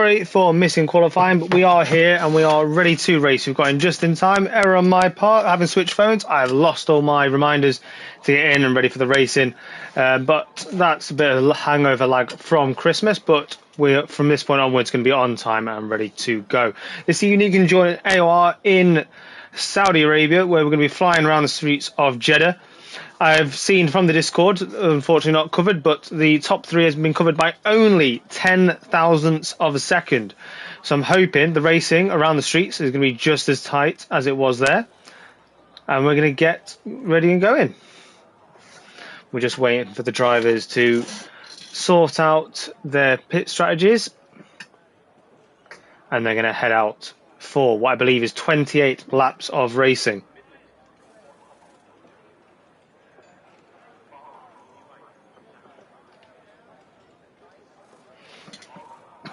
sorry for missing qualifying, but we are here and we are ready to race. We've got in just in time. Error on my part, having switched phones. I've lost all my reminders to get in and ready for the racing. But that's a bit of a hangover lag from Christmas, but we're from this point onwards going to be on time and ready to go. This evening you can join AOR in Saudi Arabia, where we're going to be flying around the streets of Jeddah. I've seen from the Discord, unfortunately not covered, but the top three has been covered by only 10 thousandths of a second. So I'm hoping the racing around the streets is going to be just as tight as it was there. And we're going to get ready and going. We're just waiting for the drivers to sort out their pit strategies. And they're going to head out for what I believe is 28 laps of racing.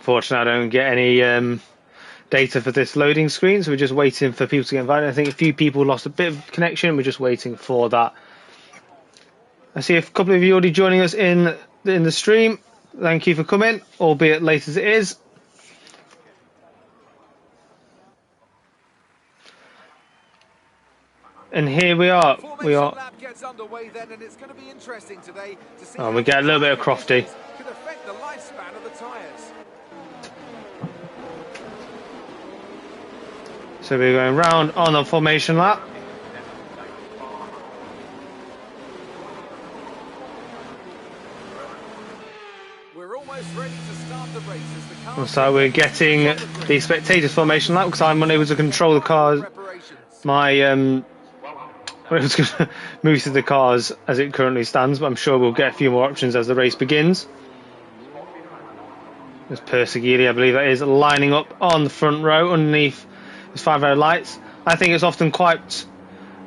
Unfortunately, I don't get any data for this loading screen, so we're just waiting for people to get invited. I think a few people lost a bit of connection. We're just waiting for that. I see a couple of you already joining us in the stream. Thank you for coming, albeit late as it is. And here we are. We get a little bit of crofty. So we're going round on a formation lap. We're almost ready to start the races. So we're getting the spectators formation lap because I'm unable to control the cars. My I was going to move to the cars as it currently stands, but I'm sure we'll get a few more options as the race begins. There's Persegili, I believe that is, lining up on the front row underneath his 5 row lights. I think it's often quite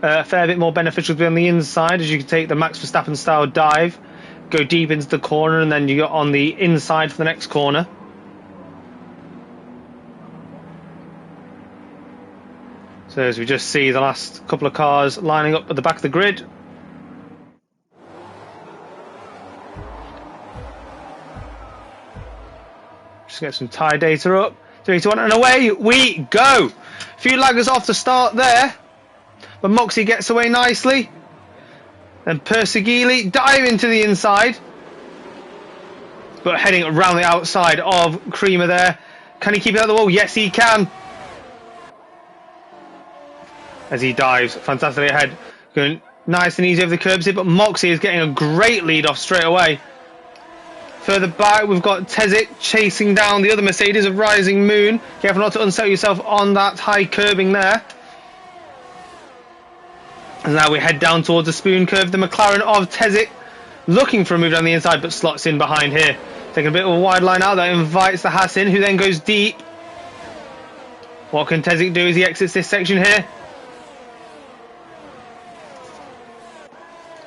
a fair bit more beneficial to be on the inside, as you can take the Max Verstappen style dive, go deep into the corner, and then you get on the inside for the next corner. So as we just see the last couple of cars lining up at the back of the grid. Just get some tyre data up. 3, 2, 1, and away we go. A few laggers off the start there, but Moxie gets away nicely. And Persegili diving to the inside, but heading around the outside of Creamer there. Can he keep it out of the wall? Yes, he can. As he dives fantastically ahead, going nice and easy over the curbs here, but Moxie is getting a great lead off straight away. Further back, we've got Tezic chasing down the other Mercedes of Rising Moon. Careful not to unsettle yourself on that high curbing there. And now we head down towards the spoon curve. The McLaren of Tezic looking for a move down the inside, but slots in behind here. Taking a bit of a wide line out that invites the Haas in, who then goes deep. What can Tezic do as he exits this section here?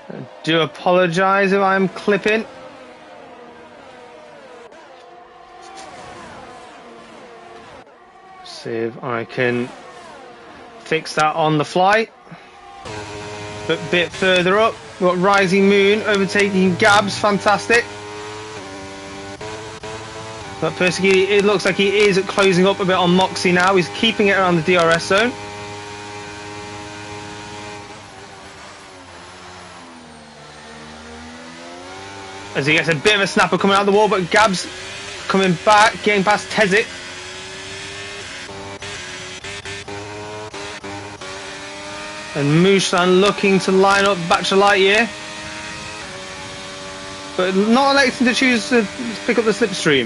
I do apologise if I'm clipping. See if I can fix that on the fly. But a bit further up, we've got Rising Moon overtaking Gabs, fantastic. But Persegili, it looks like he is closing up a bit on Moxie now. He's keeping it around the DRS zone. As he gets a bit of a snapper coming out of the wall, but Gabs coming back, getting past Tezic. And Mushan looking to line up Bachelor Lightyear, but not electing to choose to pick up the slipstream.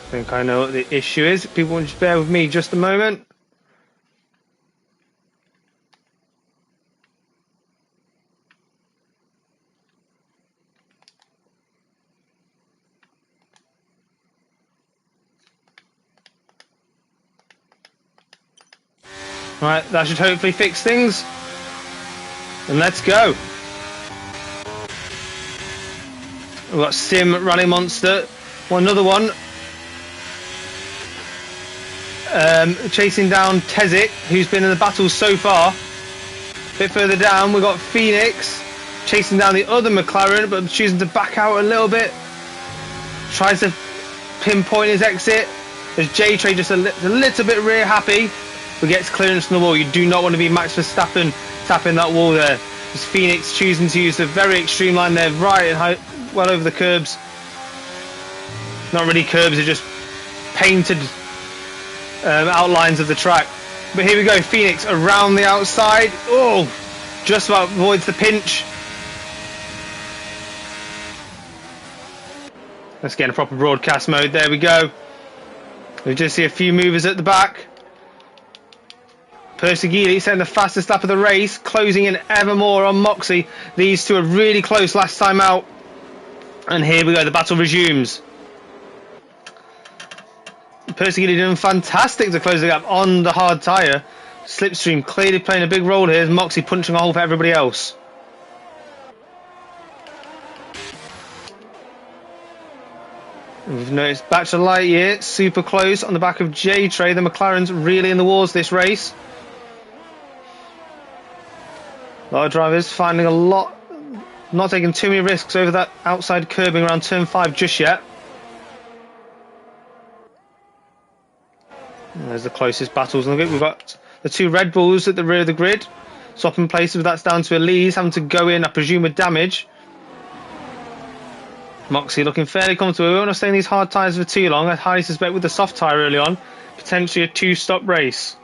I think I know what the issue is. People want to bear with me just a moment. Right, that should hopefully fix things. And let's go. We've got Sim, Rally Monster, another one. Chasing down Tezic, who's been in the battle so far. A bit further down, we've got Phoenix chasing down the other McLaren, but choosing to back out a little bit. Tries to pinpoint his exit. There's J-Tray just a little bit rear happy, but gets clearance from the wall. You do not want to be Max Verstappen tapping that wall there. As Phoenix choosing to use the very extreme line there, right and high, well over the curbs. Not really curbs, they're just painted outlines of the track. But here we go, Phoenix around the outside. Oh, just about avoids the pinch. Let's get in a proper broadcast mode. There we go. We just see a few movers at the back. Perseguili setting the fastest lap of the race, closing in ever more on Moxie. These two are really close last time out. And here we go, the battle resumes. Perseguili doing fantastic to close the gap on the hard tyre. Slipstream clearly playing a big role here. Moxie punching a hole for everybody else. We've noticed Bachelor Lightyear super close on the back of J-Tray. The McLaren's really in the wars this race. A lot of drivers finding a lot, not taking too many risks over that outside curbing around turn 5 just yet. And there's the closest battles. Look, we've got the two Red Bulls at the rear of the grid, swapping places, but that's down to Elise having to go in, I presume, with damage. Moxie looking fairly comfortable. We won't have stay in these hard tyres for too long. I highly suspect with the soft tyre early on, potentially a 2-stop race.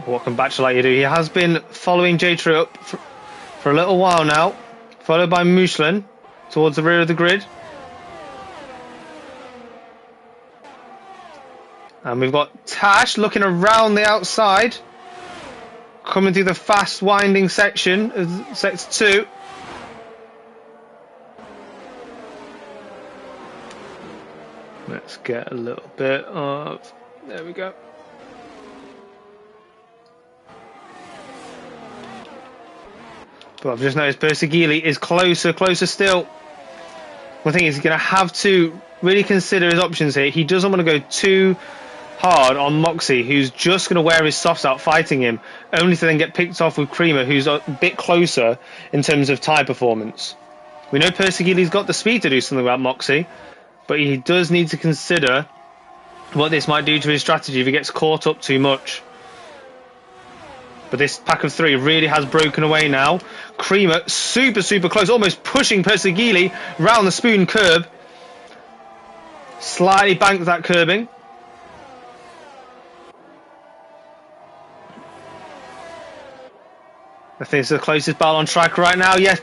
What can Bachelor Lightyear do? He has been following J-Tray up for a little while now, followed by Michelin towards the rear of the grid. And we've got Tash looking around the outside, coming through the fast winding section of sector 2. Let's get a little bit of, there we go. But I've just noticed Perseguili is closer still. One thing is he's going to have to really consider his options here. He doesn't want to go too hard on Moxie, who's just going to wear his softs out fighting him, only to then get picked off with Creamer, who's a bit closer in terms of tyre performance. We know Perseguili's got the speed to do something about Moxie, but he does need to consider what this might do to his strategy if he gets caught up too much. But this pack of 3 really has broken away now. Creamer super close, almost pushing Perseguili round the spoon curb. Slightly banked that curbing. I think it's the closest battle on track right now. Yes,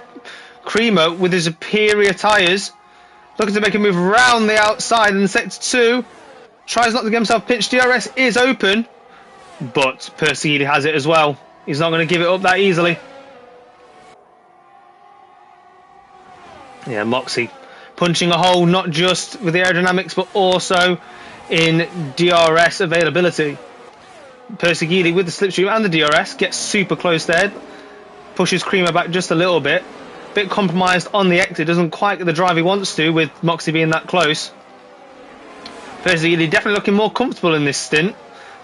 Creamer with his superior tyres, looking to make a move around the outside in sector 2. Tries not to get himself pinched. DRS is open, but Perseguili has it as well. He's not going to give it up that easily. Yeah, Moxie punching a hole, not just with the aerodynamics, but also in DRS availability. Perseguili with the slipstream and the DRS gets super close there. Pushes Creamer back just a little bit. Bit compromised on the exit. Doesn't quite get the drive he wants to with Moxie being that close. Perseguili definitely looking more comfortable in this stint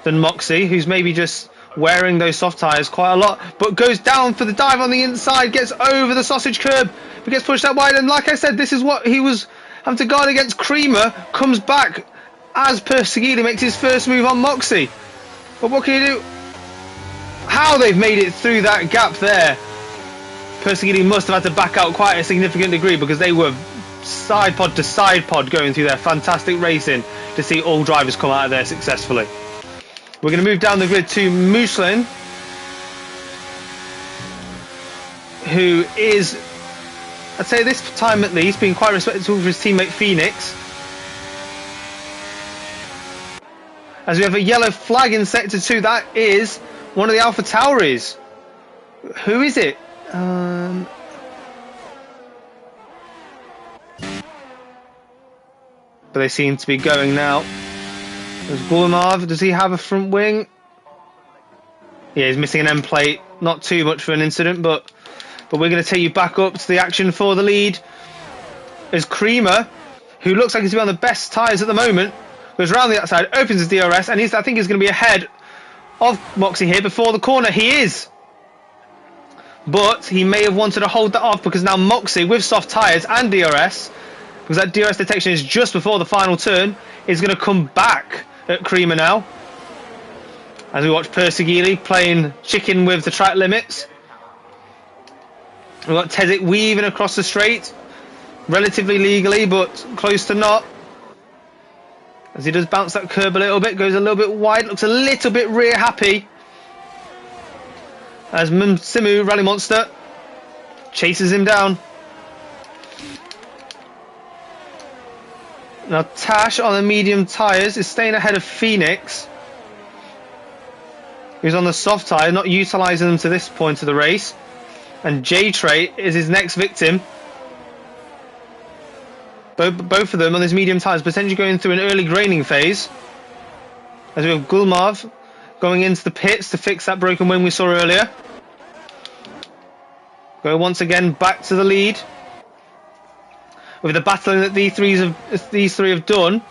than Moxie, who's maybe just wearing those soft tyres quite a lot, but goes down for the dive on the inside, gets over the sausage curb, but gets pushed out wide. And like I said, this is what he was having to guard against. Creamer comes back as Perseguili makes his first move on Moxie. But what can you do? How they've made it through that gap there. Perseguili must have had to back out quite a significant degree, because they were side pod to side pod going through their fantastic racing to see all drivers come out of there successfully. We're going to move down the grid to Michelin, who is, I'd say this time at least, being quite respectful for his teammate Phoenix. As we have a yellow flag in sector 2, that is one of the Alpha Tauris. Who is it? But they seem to be going now. There's Bourmarv. Does he have a front wing? Yeah, he's missing an end plate. Not too much for an incident, but we're going to take you back up to the action for the lead. There's Creamer, who looks like he's on the best tyres at the moment. Goes around the outside, opens his DRS, and I think he's going to be ahead of Moxie here before the corner. He is. but he may have wanted to hold that off because now Moxie with soft tyres and DRS, because that DRS detection is just before the final turn, is going to come back at Creamer now. As we watch Persegili playing chicken with the track limits. We've got Tezik weaving across the straight, relatively legally, but close to not. As he does bounce that curb a little bit, goes a little bit wide, looks a little bit rear happy. As Simu, Rally Monster, chases him down. Now Tash on the medium tyres is staying ahead of Phoenix, who's on the soft tyre, not utilising them to this point of the race. And J-Tray is his next victim. Both of them on his medium tyres potentially going through an early graining phase. As we have Gulmarv going into the pits to fix that broken wing we saw earlier. Go once again back to the lead. With the battling that these three have done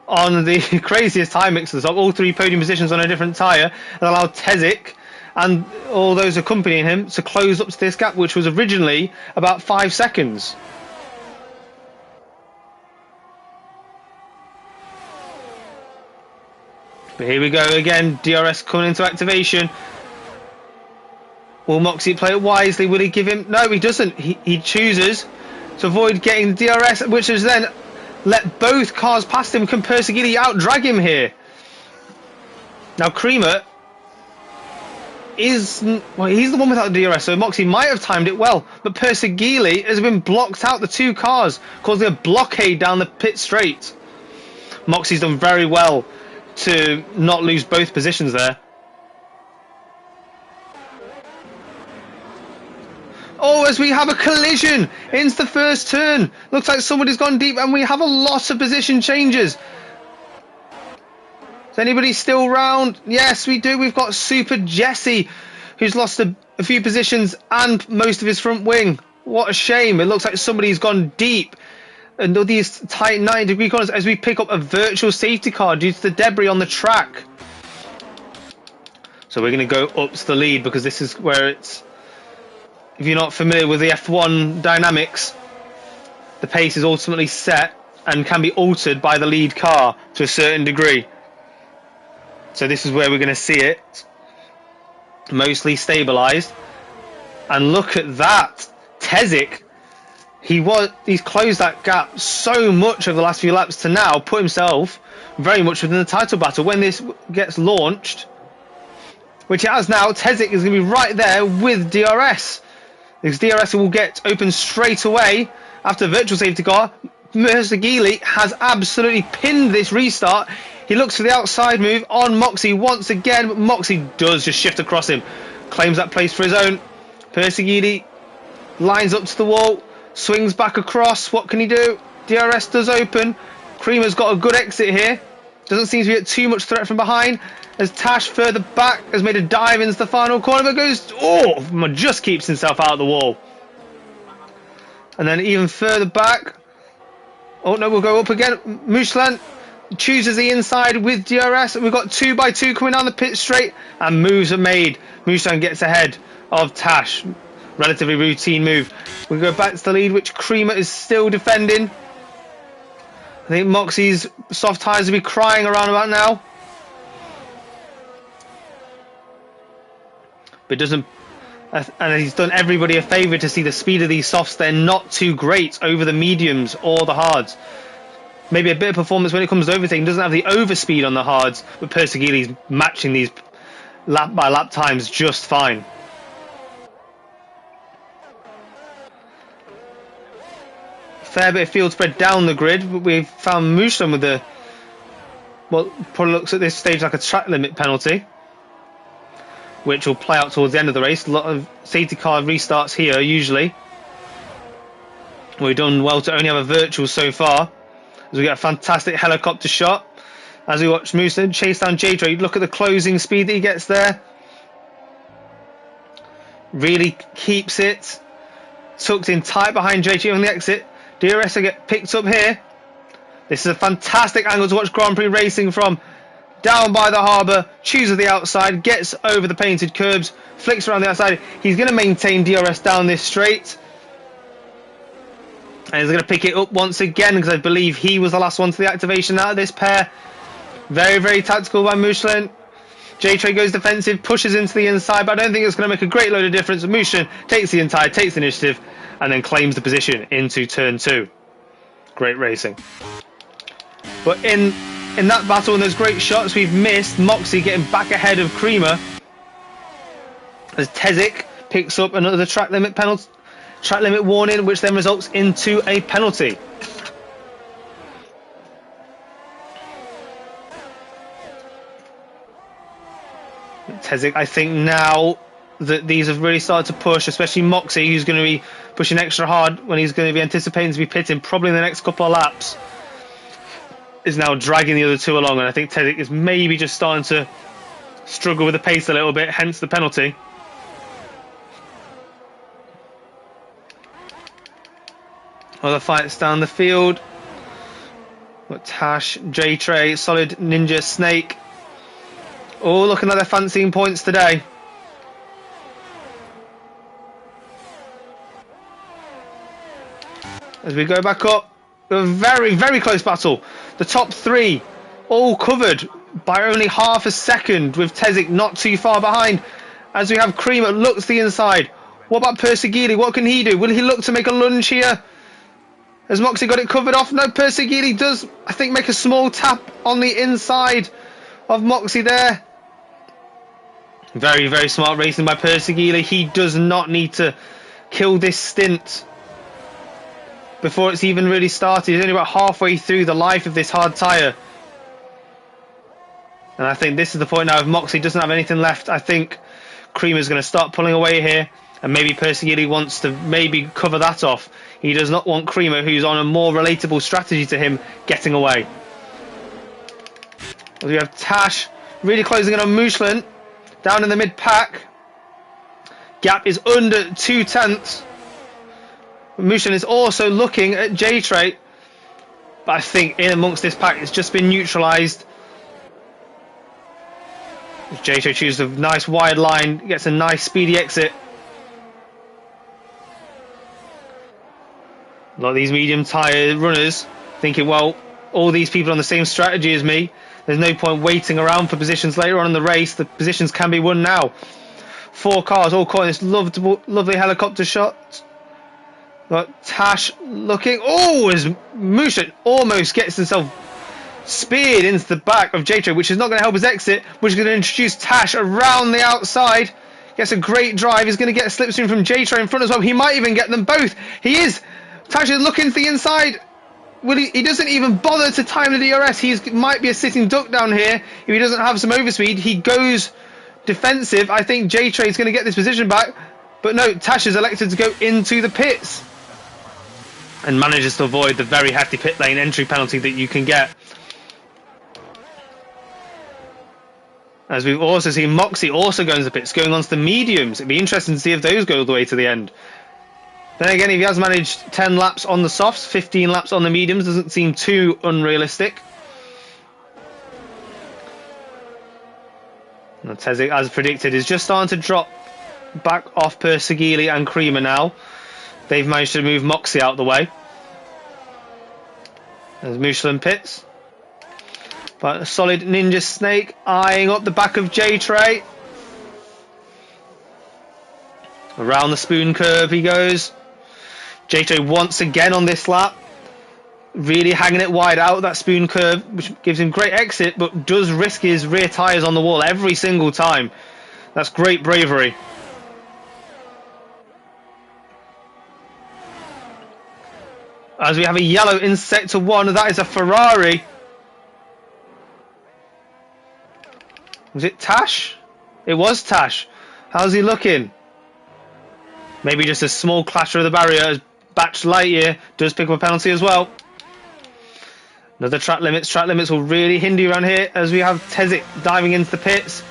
on the craziest time mixes up, all three podium positions on a different tyre, and allowed Tezik and all those accompanying him to close up to this gap, which was originally about 5 seconds. But here we go again, DRS coming into activation. Will Moxie play it wisely? Will he give him... No, he doesn't. He chooses to avoid getting the DRS, which is then let both cars past him. Can Persegili out-drag him here? Now Creamer is... Well, he's the one without the DRS, so Moxie might have timed it well. But Persegili has been blocked out, the two cars, causing a blockade down the pit straight. Moxie's done very well to not lose both positions there. Oh, as we have a collision into the first turn. Looks like somebody's gone deep and we have a lot of position changes. Is anybody still round? Yes, we do. We've got Super Jesse, who's lost a few positions and most of his front wing. What a shame. It looks like somebody's gone deep. And all these tight 90-degree corners as we pick up a virtual safety car due to the debris on the track. So we're going to go up to the lead because this is where it's... If you're not familiar with the F1 dynamics, the pace is ultimately set and can be altered by the lead car to a certain degree. So this is where we're going to see it mostly stabilised. And look at that. Tezik, he's closed that gap so much over the last few laps to now put himself very much within the title battle. When this gets launched, which it has now, Tezik is going to be right there with DRS. Because DRS will get open straight away after the virtual safety car. Persegili has absolutely pinned this restart. He looks for the outside move on Moxie once again, but Moxie does just shift across him. Claims that place for his own. Persegili lines up to the wall, swings back across. What can he do? DRS does open. Creamer's got a good exit here. Doesn't seem to be at too much threat from behind. As Tash further back has made a dive into the final corner, but goes, just keeps himself out of the wall. And then even further back, oh no, we'll go up again. Mushlan chooses the inside with DRS. We've got 2x2 coming down the pit straight, and moves are made. Mushlan gets ahead of Tash. Relatively routine move. We go back to the lead, which Creamer is still defending. I think Moxie's soft tyres will be crying around about now. But doesn't, and he's done everybody a favour to see the speed of these softs. They're not too great over the mediums or the hards. Maybe a bit of performance when it comes to overtaking. Doesn't have the overspeed on the hards, but Persegili's matching these lap by lap times just fine. Fair bit of field spread down the grid, but we've found Mushlan with the, well, probably looks at this stage like a track limit penalty, which will play out towards the end of the race. A lot of safety car restarts here usually. We've done well to only have a virtual so far, as we get a fantastic helicopter shot as we watch Musa chase down J-Trade. Look at the closing speed that he gets there. Really keeps it tucked in tight behind J-Trade on the exit. DRS will get picked up here. This is a fantastic angle to watch Grand Prix racing from. down by the harbour, chooses the outside, gets over the painted curbs, flicks around the outside. He's going to maintain DRS down this straight. And he's going to pick it up once again, because I believe he was the last one to the activation out of this pair. Very, very tactical by Michelin. J-Tray goes defensive, pushes into the inside, but I don't think it's going to make a great load of difference. Michelin takes the entire, takes the initiative, and then claims the position into turn 2. Great racing. But in that battle and those great shots we've missed, Moxie getting back ahead of Creamer as Tezik picks up another track limit penalty, track limit warning, which then results into a penalty. Tezik, I think now that these have really started to push, especially Moxie, who's going to be pushing extra hard when he's going to be anticipating to be pitting probably in the next couple of laps, is now dragging the other two along, and I think Tezik is maybe just starting to struggle with the pace a little bit, hence the penalty. Other fights down the field. Got Tash, J-Tray, Solid Ninja, Snake. All looking like they're fancying points today. As we go back up, a very, very close battle. The top 3 all covered by only half a second, with Tezik not too far behind. As we have Creamer looks the inside. What about Persegili? What can he do? Will he look to make a lunge here? Has Moxie got it covered off? No, Persegili does, I think, make a small tap on the inside of Moxie there. Very, very smart racing by Persegili. He does not need to kill this stint before it's even really started. He's only about halfway through the life of this hard tyre. And I think this is the point now. If Moxie doesn't have anything left, I think Creamer's going to start pulling away here. And maybe Persegili wants to maybe cover that off. He does not want Creamer, who's on a more relatable strategy to him, getting away. We have Tash really closing in on Michelin. Down in the mid-pack. Gap is under 2/10. Michelin is also looking at J-Tray. But I think in amongst this pack, it's just been neutralised. J-Tray chooses a nice wide line, gets a nice speedy exit. A lot of these medium tyre runners thinking, well, all these people on the same strategy as me, there's no point waiting around for positions later on in the race. The positions can be won now. 4 cars all caught in this lovely helicopter shot. Got Tash looking. Oh, as Musha almost gets himself speared into the back of J-Tray, which is not going to help his exit, which is going to introduce Tash around the outside. Gets a great drive. He's going to get a slipstream from J-Tray in front as well. He might even get them both. He is. Tash is looking to the inside. Well, he doesn't even bother to time the DRS. He might be a sitting duck down here. If he doesn't have some overspeed, he goes defensive. I think J-Tray is going to get this position back. But no, Tash is elected to go into the pits. And manages to avoid the very hefty pit lane entry penalty that you can get. As we've also seen Moxie also going to the pits, going on to the mediums. It'd be interesting to see if those go all the way to the end. Then again, if he has managed 10 laps on the softs, 15 laps on the mediums, doesn't seem too unrealistic. Now, Tezik, as predicted, is just starting to drop back off Persegili and Creamer now. They've managed to move Moxie out of the way. There's Michelin pits. But a solid Ninja Snake eyeing up the back of J-Tray. Around the spoon curve he goes. J-Tray once again on this lap. Really hanging it wide out, that spoon curve, which gives him great exit, but does risk his rear tyres on the wall every single time. That's great bravery. As we have a yellow in sector 1, that is a Ferrari. Was it Tash? It was Tash. How's he looking? Maybe just a small clatter of the barrier as Batch Lightyear does pick up a penalty as well. Another track limits. Track limits will really hinder you around here as we have Tezik diving into the pits.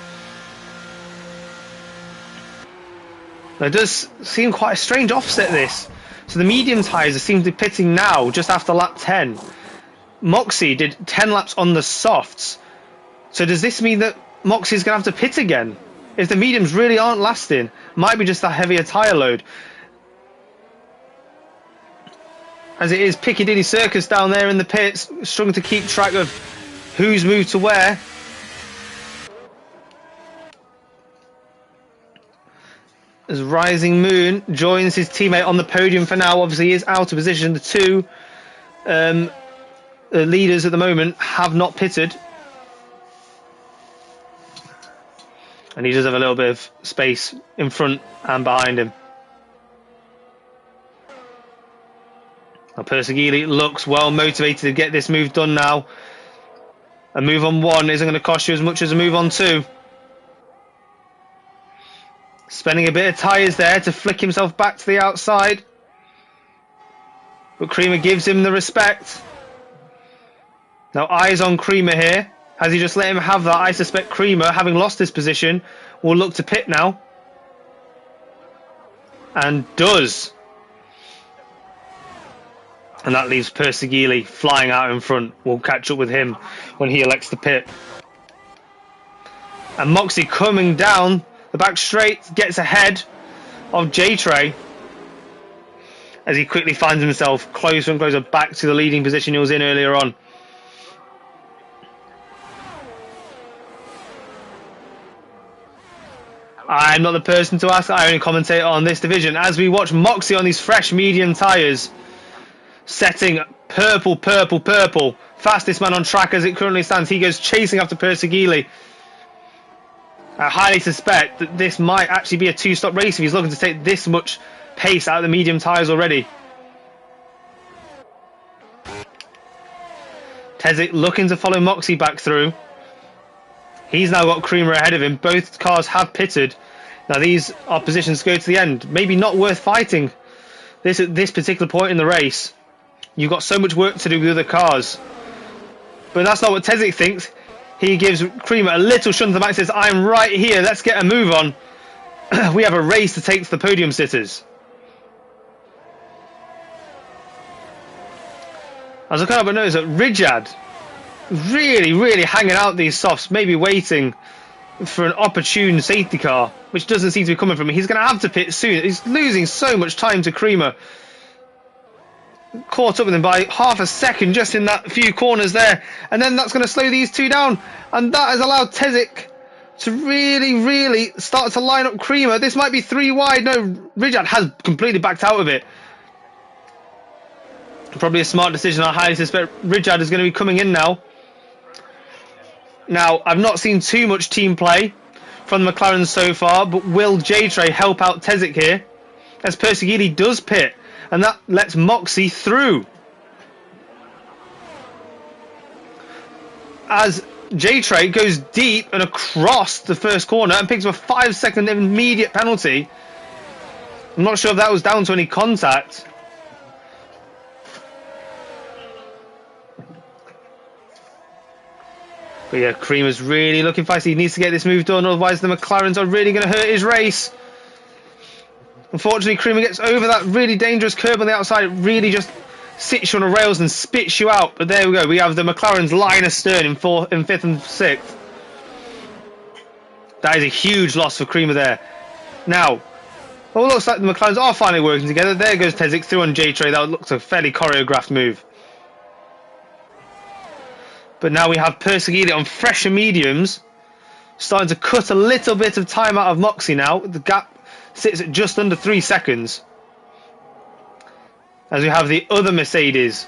There does seem quite a strange offset this. So the medium tyres seem to be pitting now just after lap 10. Moxie did 10 laps on the softs So does this mean that Moxie's going to have to pit again? If the mediums really aren't lasting, might be just a heavier tyre load. As it is Piccadilly Circus down there in the pits, struggling to keep track of who's moved to where. As Rising Moon joins his teammate on the podium for now. Obviously he is out of position. The two leaders at the moment have not pitted. And he does have a little bit of space in front and behind him. Now Persegili looks well motivated to get this move done now. A move on 1 isn't going to cost you as much as a move on 2. Spending a bit of tyres there to flick himself back to the outside. But Creamer gives him the respect. Now eyes on Creamer here. Has he just let him have that? I suspect Creamer, having lost his position, will look to pit now. And does. And that leaves Persegili flying out in front. We'll catch up with him when he elects to pit. And Moxie coming down the back straight, gets ahead of J-Tray. As he quickly finds himself closer and closer back to the leading position he was in earlier on. I'm not the person to ask, I only commentate on this division. As we watch Moxie on these fresh medium tyres, setting purple, purple, purple. Fastest man on track as it currently stands. He goes chasing after Persegili. I highly suspect that this might actually be a 2-stop race if he's looking to take this much pace out of the medium tyres already. Tezik looking to follow Moxie back through. He's now got Creamer ahead of him. Both cars have pitted. Now these are positions to go to the end. Maybe not worth fighting this at this particular point in the race. You've got so much work to do with other cars. But that's not what Tezik thinks. He gives Creamer a little shunt to the back and says, I'm right here, let's get a move on. We have a race to take to the podium sitters. I was looking up and noticed that Rijad really hanging out these softs, maybe waiting for an opportune safety car, which doesn't seem to be coming from him. He's going to have to pit soon. He's losing so much time to Creamer. Caught up with him by half a second just in that few corners there, and then that's going to slow these two down, and that has allowed Tezik to really start to line up Creamer. This might be 3 wide. No, Rijad has completely backed out of it. Probably a smart decision. I highly suspect Rijad is going to be coming in now. Now, I've not seen too much team play from the McLaren so far, but will J-Tray help out Tezik here? As Persegili does pit, and that lets Moxie through. As J-Tray goes deep and across the first corner and picks up a 5-second immediate penalty. I'm not sure if that was down to any contact. But yeah, Creamer's really looking feisty. He needs to get this move done, otherwise the McLarens are really going to hurt his race. Unfortunately, Creamer gets over that really dangerous curb on the outside. It really just sits you on the rails and spits you out. But there we go. We have the McLarens line astern in 5th and 6th. That is a huge loss for Creamer there. Now, well, it looks like the McLarens are finally working together. There goes Tezik through on J-Tray. That looks a fairly choreographed move. But now we have Persegili on fresher mediums, starting to cut a little bit of time out of Moxie now. The gap sits at just under 3 seconds. As we have the other Mercedes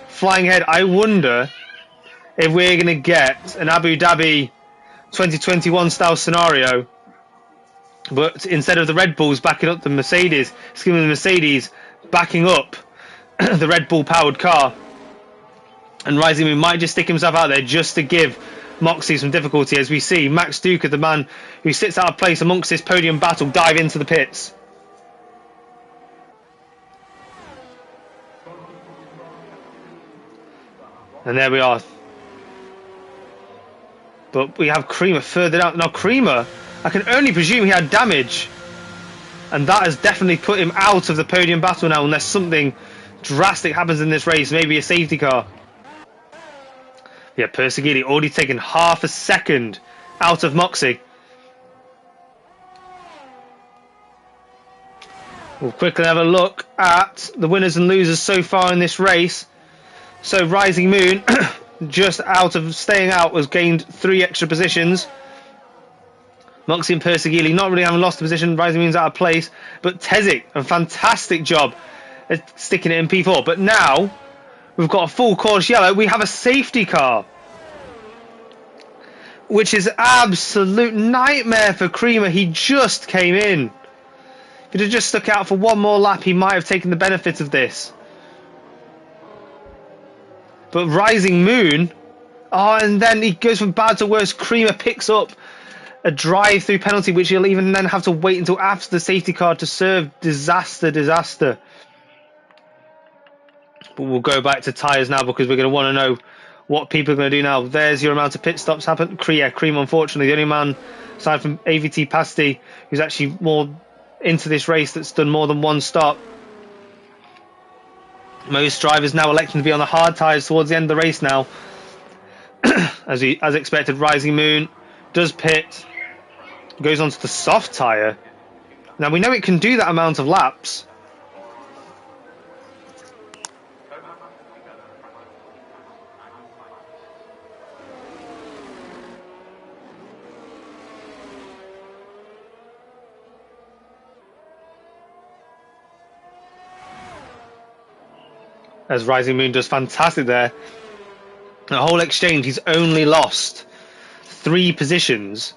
flying ahead. I wonder if we're going to get an Abu Dhabi 2021 style scenario, but instead of the Red Bulls backing up the Mercedes, it's going to be the Mercedes backing up the Red Bull powered car. And Rising Moon might just stick himself out there just to give Moxie some difficulty, as we see Max Duca, the man who sits out of place amongst this podium battle, dive into the pits. And there we are. But we have Creamer further down. Now Creamer, I can only presume he had damage, and that has definitely put him out of the podium battle now, unless something drastic happens in this race, maybe a safety car. Yeah, Persegili already taken half a second out of Moxie. We'll quickly have a look at the winners and losers so far in this race. So Rising Moon, just out of staying out, has gained 3 extra positions. Moxie and Persegili not really having lost a position. Rising Moon's out of place. But Tezik, a fantastic job at sticking it in P4. But now, we've got a full course yellow. We have a safety car, which is absolute nightmare for Creamer. He just came in. If he'd have just stuck out for one more lap, he might have taken the benefit of this. But Rising Moon, and then he goes from bad to worse. Creamer picks up a drive-through penalty, which he'll even then have to wait until after the safety car to serve. Disaster. But we'll go back to tyres now, because we're going to want to know what people are going to do now. There's your amount of pit stops happen. Cream, unfortunately, the only man aside from AVT Pasty who's actually more into this race that's done more than one stop. Most drivers now electing to be on the hard tyres towards the end of the race now. As expected, Rising Moon does pit, goes onto the soft tyre. Now we know it can do that amount of laps. As Rising Moon does fantastic there. The whole exchange, he's only lost 3 positions,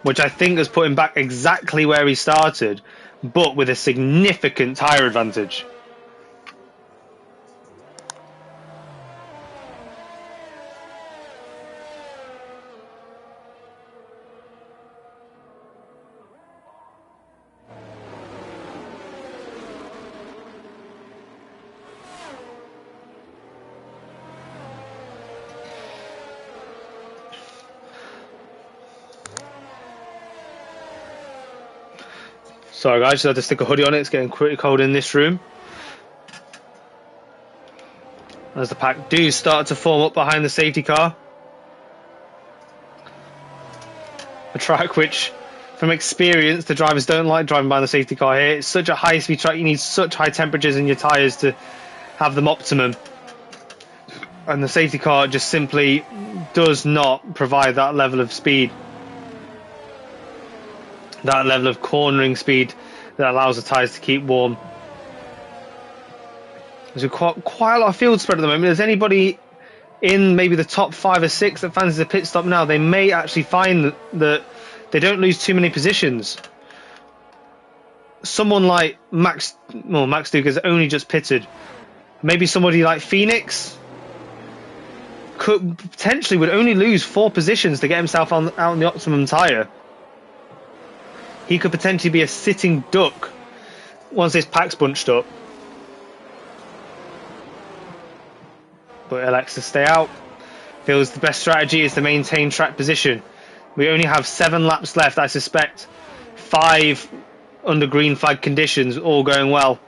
which I think has put him back exactly where he started, but with a significant tyre advantage. Sorry guys, just had to stick a hoodie on it. It's getting pretty cold in this room. As the pack do start to form up behind the safety car. A track which, from experience, the drivers don't like driving by the safety car here. It's such a high speed track, you need such high temperatures in your tyres to have them optimum. And the safety car just simply does not provide that level of speed. That level of cornering speed that allows the tyres to keep warm. There's quite a lot of field spread at the moment. There's anybody in maybe the top 5 or 6 that fancies a pit stop now, they may actually find that they don't lose too many positions. Someone like Max Duke has only just pitted. Maybe somebody like Phoenix would only lose 4 positions to get himself out on the optimum tyre. He could potentially be a sitting duck once this pack's bunched up. But elects to stay out. Feels the best strategy is to maintain track position. We only have 7 laps left. I suspect 5 under green flag conditions, all going well.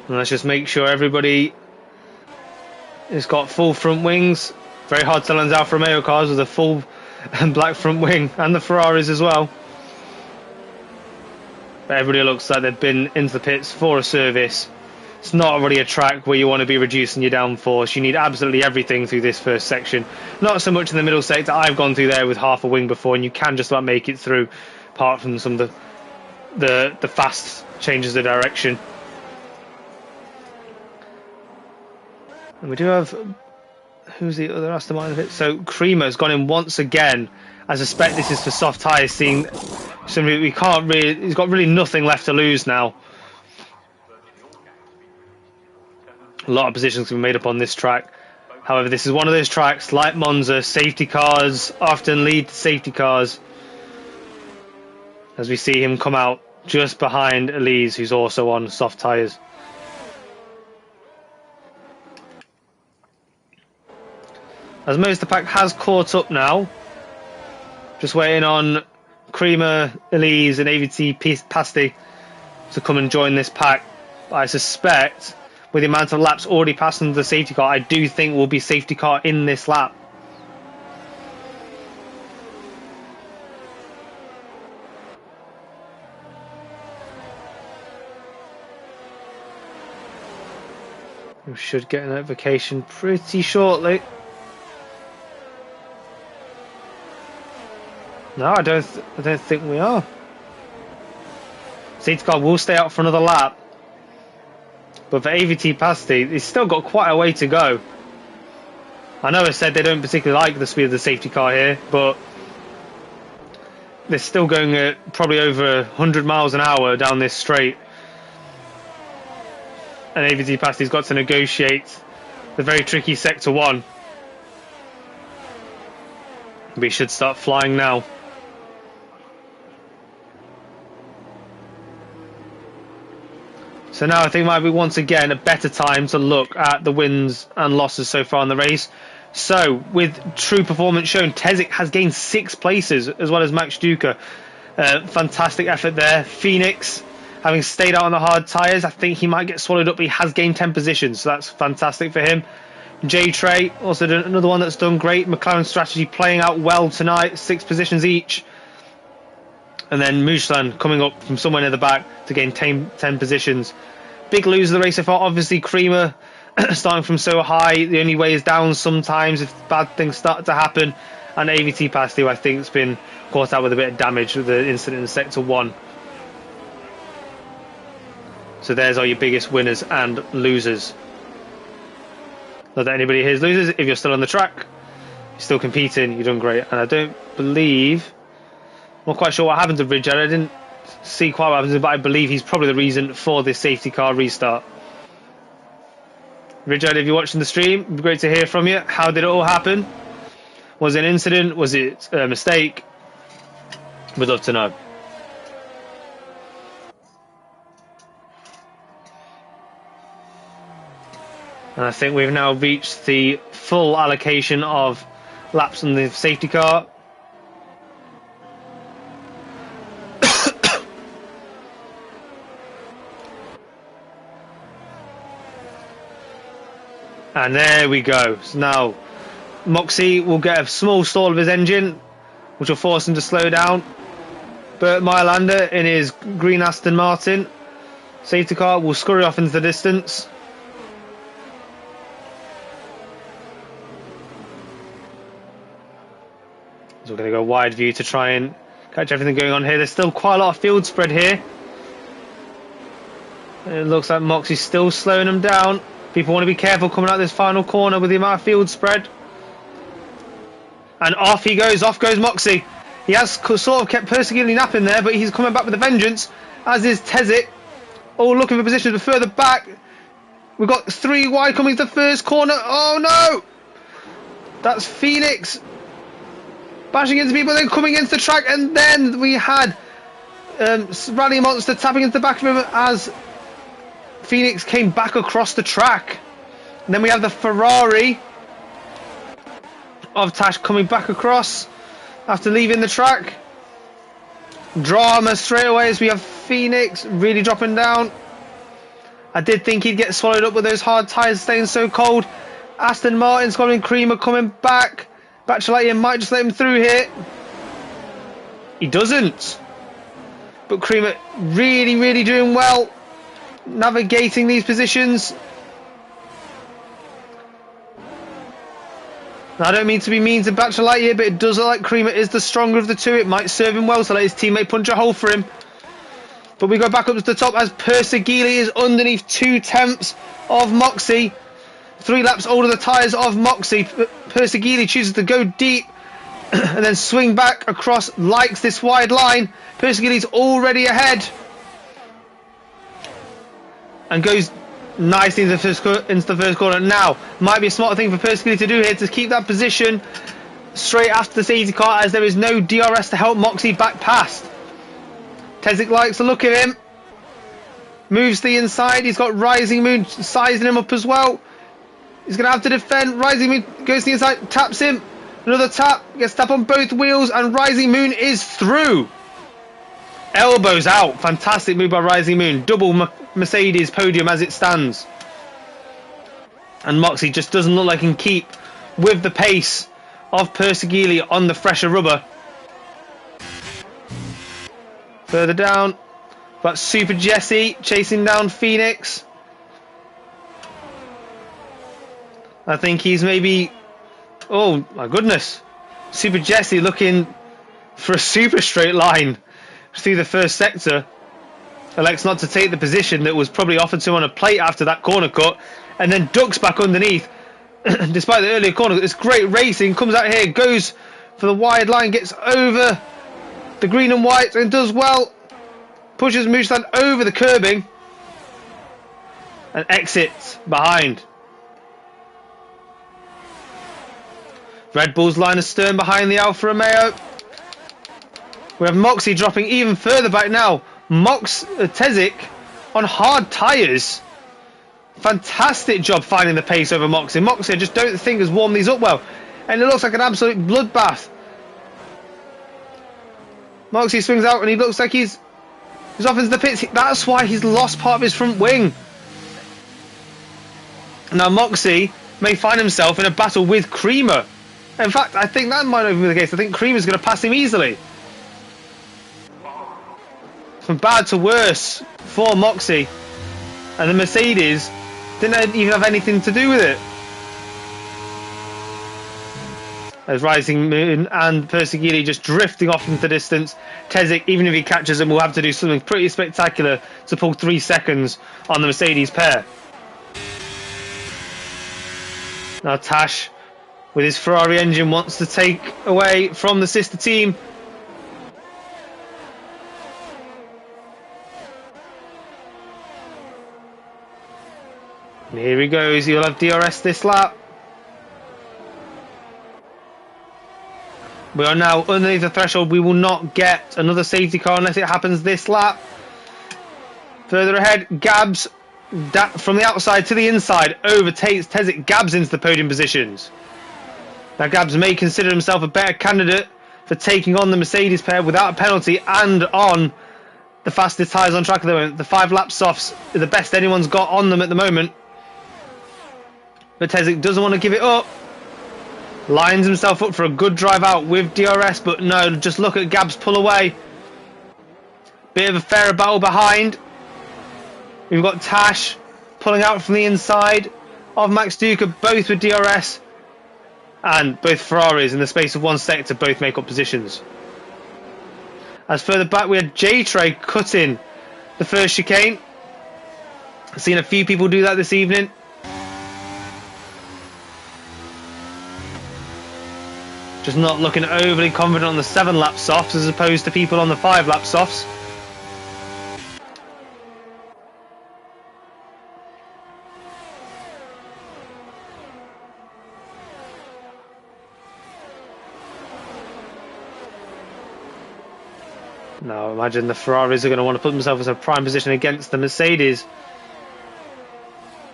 And let's just make sure everybody has got full front wings. Very hard to tell on Alfa Romeo cars with a full black front wing, and the Ferraris as well. But everybody looks like they've been into the pits for a service. It's not really a track where you want to be reducing your downforce. You need absolutely everything through this first section. Not so much in the middle sector. I've gone through there with half a wing before, and you can just about make it through, apart from some of the fast changes of direction. And we do have... Who's the other Aston Martin of it? So Creamer's gone in once again. I suspect this is for soft tyres. Seeing we can't really, he's got really nothing left to lose now. A lot of positions can be made up on this track. However, this is one of those tracks like Monza. Safety cars often lead to safety cars. As we see him come out just behind Elise, who's also on soft tyres. As most of the pack has caught up now. Just waiting on Creamer, Elise and AVT Pasty to come and join this pack. But I suspect with the amount of laps already passed under the safety car, I do think we'll be safety car in this lap. We should get a notification pretty shortly. No, I don't think we are. Safety car will stay out for another lap. But for AVT Pasti, he's still got quite a way to go. I know I said they don't particularly like the speed of the safety car here, but they're still going at probably over 100 miles an hour down this straight. And AVT Pasti's got to negotiate the very tricky Sector 1. We should start flying now. So now I think might be once again a better time to look at the wins and losses so far in the race. So with true performance shown, Tezik has gained 6 places as well as Max Duca. Fantastic effort there. Phoenix, having stayed out on the hard tyres, I think he might get swallowed up, but he has gained 10 positions, so that's fantastic for him. J-Trey, also another one that's done great. McLaren strategy playing out well tonight, 6 positions each. And then Mujlan coming up from somewhere near the back to gain 10 positions. Big loser of the race so far, obviously Creamer starting from so high. The only way is down sometimes if bad things start to happen. And AVT Pasti, who I think has been caught out with a bit of damage with the incident in Sector 1. So there's all your biggest winners and losers. Not that anybody here is losers. If you're still on the track, you're still competing, you're doing great. And I don't believe... I'm not quite sure what happened to Bridger. I didn't see quite what happened, but I believe he's probably the reason for this safety car restart. Richard, if you're watching the stream, it'd be great to hear from you. How did it all happen? Was it an incident? Was it a mistake? We'd love to know. And I think we've now reached the full allocation of laps on the safety car. And there we go. So now Moxie will get a small stall of his engine, which will force him to slow down. Bert Meyerlander in his green Aston Martin safety car will scurry off into the distance. So we're going to go wide view to try and catch everything going on here. There's still quite a lot of field spread here. It looks like Moxie's still slowing him down. People want to be careful coming out this final corner with the amount of field spread. And off he goes, off goes Moxie. He has sort of kept persecuting napping there, but he's coming back with a vengeance, as is Tezik. All looking for positions, but further back. We've got 3 wide coming to the first corner. Oh no! That's Phoenix bashing into people, then coming into the track, and then we had Rally Monster tapping into the back of him as Phoenix came back across the track. And then we have the Ferrari of Tash coming back across after leaving the track. Drama straight away as we have Phoenix really dropping down. I did think he'd get swallowed up with those hard tyres staying so cold. Aston Martin, Scott and Creamer coming back. Bachelet might just let him through here. He doesn't. But Creamer really doing well, navigating these positions. Now, I don't mean to be mean to Bachelet here, but it does look like Creamer is the stronger of the two. It might serve him well to let his teammate punch a hole for him. But we go back up to the top as Persegili is underneath 2/10 of Moxie. 3 laps older the tyres of Moxie. Persegili chooses to go deep and then swing back across, likes this wide line. Persegili's already ahead and goes nicely into the first corner. Now, might be a smart thing for Persegili to do here to keep that position straight after the safety car, as there is no DRS to help Moxie back past. Tezik likes the look of him. Moves to the inside. He's got Rising Moon sizing him up as well. He's going to have to defend. Rising Moon goes to the inside, taps him. Another tap, gets tap on both wheels, and Rising Moon is through. elbows out. Fantastic move by Rising Moon. Double Mercedes podium as it stands. And Moxie just doesn't look like he can keep with the pace of Persegili on the fresher rubber. Further down, got Super Jesse chasing down Phoenix. I think he's maybe... Oh my goodness. Super Jesse looking for a super straight line through the first sector. Elects not to take the position that was probably offered to him on a plate after that corner cut, and then ducks back underneath. Despite the earlier corner, it's great racing. Comes out here, goes for the wide line, gets over the green and white and does well. Pushes Mooseland over the curbing and exits behind. Red Bull's line astern behind the Alfa Romeo. We have Moxie dropping even further back now. Tezik on hard tyres. Fantastic job finding the pace over Moxie. Moxie, I just don't think has warmed these up well. And it looks like an absolute bloodbath. Moxie swings out and he looks like he's off into the pits. That's why he's lost part of his front wing. Now Moxie may find himself in a battle with Creamer. In fact, I think that might not even be the case. I think Creamer's going to pass him easily. From bad to worse for Moxie. And the Mercedes didn't even have anything to do with it. As Rising Moon and Persegili just drifting off into the distance. Tezik, even if he catches him, will have to do something pretty spectacular to pull 3 seconds on the Mercedes pair. Now Tash, with his Ferrari engine, wants to take away from the sister team. And here he goes. He'll have DRS this lap. We are now underneath the threshold. We will not get another safety car unless it happens this lap. Further ahead, Gabs from the outside to the inside overtakes Tezik. Gabs into the podium positions. Now Gabs may consider himself a better candidate for taking on the Mercedes pair without a penalty and on the fastest tyres on track at the moment. The 5-lap softs are the best anyone's got on them at the moment. But Tezik doesn't want to give it up. Lines himself up for a good drive out with DRS, but no, just look at Gabs pull away. Bit of a fairer battle behind. We've got Tash pulling out from the inside of Max Duca, both with DRS. And both Ferraris in the space of one sector both make up positions. As further back, we had J-Tray cutting the first chicane. I've seen a few people do that this evening. Just not looking overly confident on the 7-lap softs as opposed to people on the 5-lap softs. Now imagine the Ferraris are going to want to put themselves in a prime position against the Mercedes.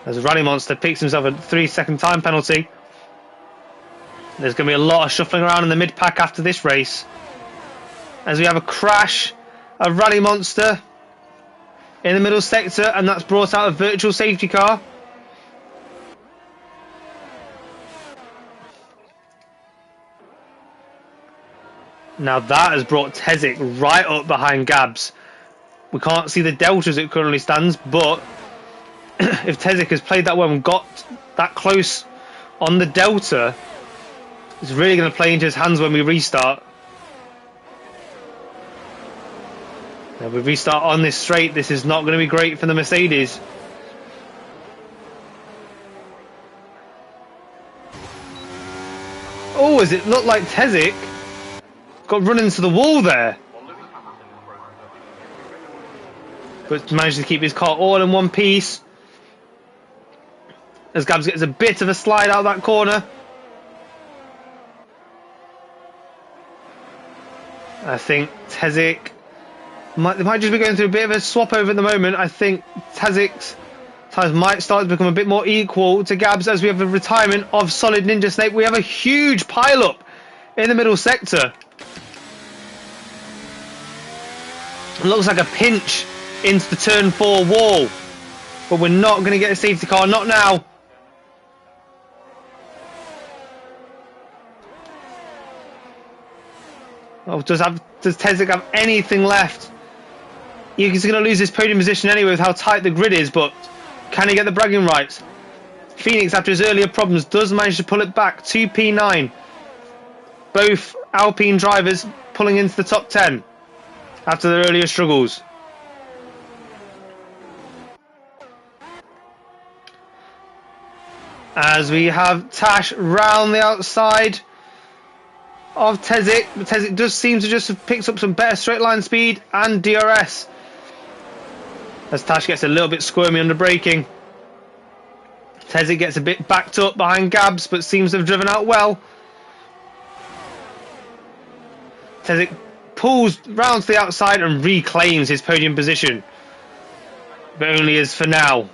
As Rally Monster picks himself a 3-second time penalty. There's going to be a lot of shuffling around in the mid-pack after this race. As we have a crash of Rally Monster in the middle sector, and that's brought out a virtual safety car. Now that has brought Tezik right up behind Gabs. We can't see the delta as it currently stands, but if Tezik has played that well and got that close on the delta, it's really going to play into his hands when we restart. Now we restart on this straight. This is not going to be great for the Mercedes. Oh, does it look like Tezik got run into the wall there? But managed to keep his car all in one piece. As Gabs gets a bit of a slide out of that corner. I think Tezik might just be going through a bit of a swap over at the moment. I think Tezik's tyres might start to become a bit more equal to Gabs as we have the retirement of Solid Ninja Snake. We have a huge pile-up in the middle sector. Looks like a pinch into the turn 4 wall. But we're not going to get a safety car. Not now. Oh, does Tezik have anything left? He's going to lose his podium position anyway with how tight the grid is, but can he get the bragging rights? Phoenix, after his earlier problems, does manage to pull it back to P9. Both Alpine drivers pulling into the top 10 after their earlier struggles. As we have Tash round the outside of Tezik. Tezik does seem to just have picked up some better straight line speed and DRS. As Tash gets a little bit squirmy under braking. Tezik gets a bit backed up behind Gabs, but seems to have driven out well. Tezik pulls round to the outside and reclaims his podium position. But only as for now.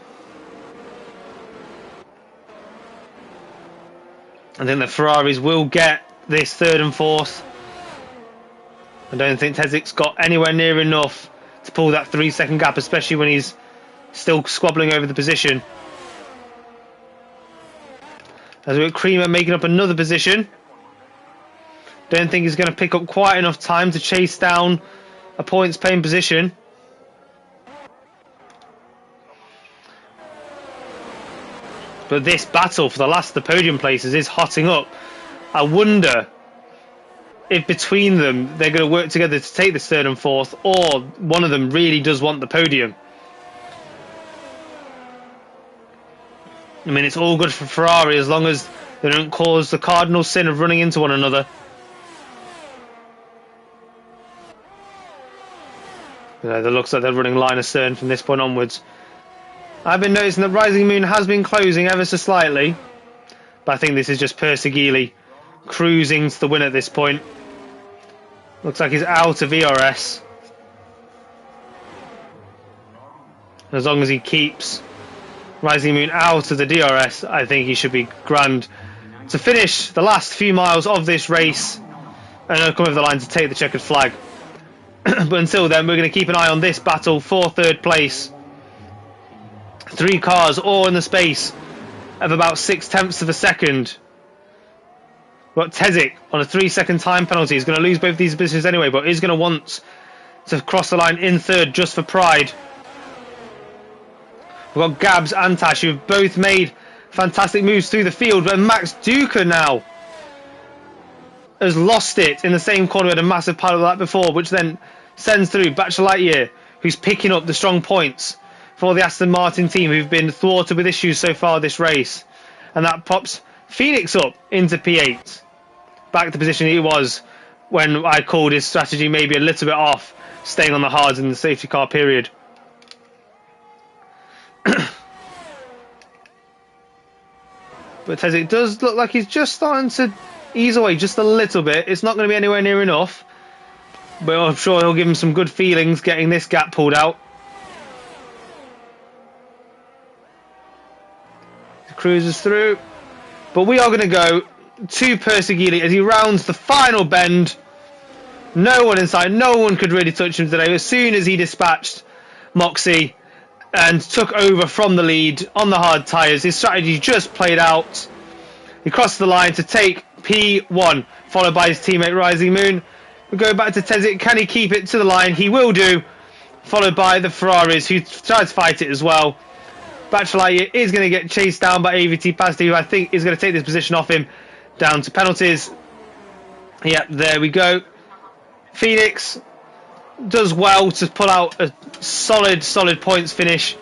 I think the Ferraris will get this 3rd and 4th. I don't think Tezik's got anywhere near enough to pull that 3-second gap, especially when he's still squabbling over the position. As we've got Creamer making up another position. Don't think he's going to pick up quite enough time to chase down a points paying position. But this battle for the last of the podium places is hotting up. I wonder if between them they're going to work together to take this 3rd and 4th, or one of them really does want the podium. I mean, it's all good for Ferrari as long as they don't cause the cardinal sin of running into one another. It looks like they're running line astern from this point onwards. I've been noticing that Rising Moon has been closing ever so slightly, but I think this is just Persigili cruising to the win at this point. Looks like he's out of ERS. As long as he keeps Rising Moon out of the DRS, I think he should be grand to finish the last few miles of this race and come over the line to take the checkered flag. But until then, we're going to keep an eye on this battle for 3rd place. 3 cars all in the space of about 0.6 of a second. But Tezik on a 3-second time penalty is going to lose both these positions anyway, but is going to want to cross the line in 3rd just for pride. We've got Gabs and Tash who have both made fantastic moves through the field, but Max Duca now has lost it in the same corner. We had a massive pile of that before, which then sends through Bachelor Lightyear, who's picking up the strong points for the Aston Martin team, who've been thwarted with issues so far this race. And that pops Phoenix up into P8. Back to the position he was when I called his strategy maybe a little bit off, staying on the hards in the safety car period. But Tezik does look like he's just starting to ease away just a little bit. It's not going to be anywhere near enough, but I'm sure he'll give him some good feelings getting this gap pulled out. Cruises through, but we are going to go to Persigili as he rounds the final bend. No one inside, no one could really touch him today. As soon as he dispatched Moxie and took over from the lead on the hard tyres, his strategy just played out. He crossed the line to take P1, followed by his teammate Rising Moon. We go back to Tezik. Can he keep it to the line? He will do, followed by the Ferraris, who tried to fight it as well. Bachelor is going to get chased down by AVT Pasti, who I think is going to take this position off him down to penalties. Yep, there we go. Phoenix does well to pull out a solid points finish.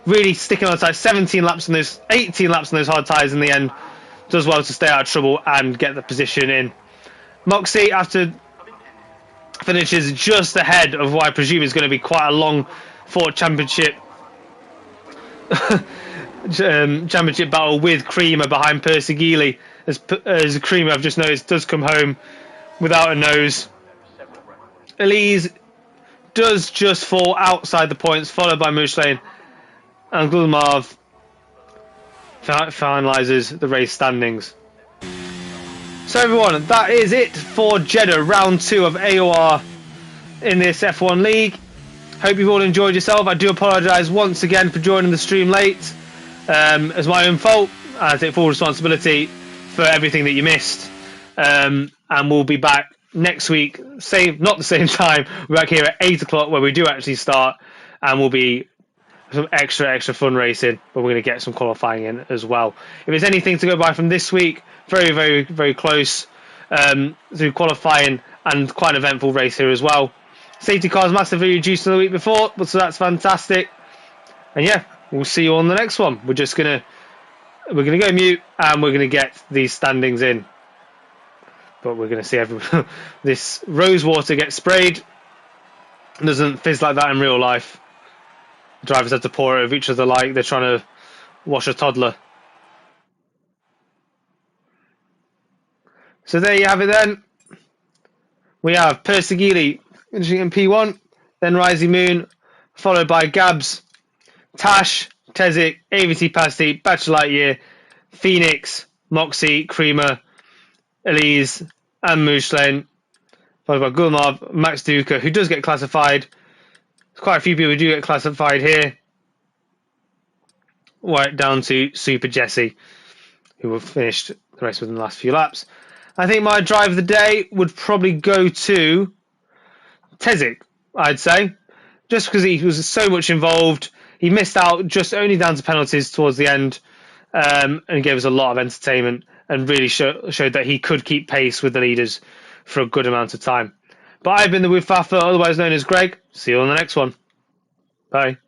Really sticking on tight. 18 laps on those hard tyres in the end. Does well to stay out of trouble and get the position in. Moxie, after finishes just ahead of what I presume is going to be quite a long fought championship championship battle with Creamer behind Persigili, as Creamer, I've just noticed, does come home without a nose. Elise does just fall outside the points, followed by Mushlane, and Gulmarv finalises the race standings. So everyone, that is it for Jeddah round 2 of AOR in this F1 league. Hope you've all enjoyed yourself. I do apologise once again for joining the stream late. It's my own fault. I take full responsibility for everything that you missed. And we'll be back next week, not the same time. We're back here at 8 o'clock where we do actually start, and we'll be some extra fun racing, but we're going to get some qualifying in as well. If there's anything to go by from this week, very close to qualifying and quite an eventful race here as well. Safety cars massively reduced from the week before, but so that's fantastic. And yeah, we'll see you on the next one. We're gonna go mute and we're gonna get these standings in. But we're gonna see this rose water get sprayed. It doesn't fizz like that in real life. The drivers have to pour it over each other like they're trying to wash a toddler. So there you have it then. We have Persegili finishing in P1, then Rising Moon, followed by Gabs, Tash, Tezik, AVT Pasty, Bachelor Lightyear, Phoenix, Moxie, Creamer, Elise, and Mushlen, followed by Gulmov, Max Duca, who does get classified. There's quite a few people who do get classified here. Right down to Super Jesse, who will finish the race within the last few laps. I think my drive of the day would probably go to Tezik, I'd say, just because he was so much involved. He missed out just only down to penalties towards the end, and gave us a lot of entertainment and really showed that he could keep pace with the leaders for a good amount of time. But I've been the Woofaffer, otherwise known as Greg. See you on the next one. Bye.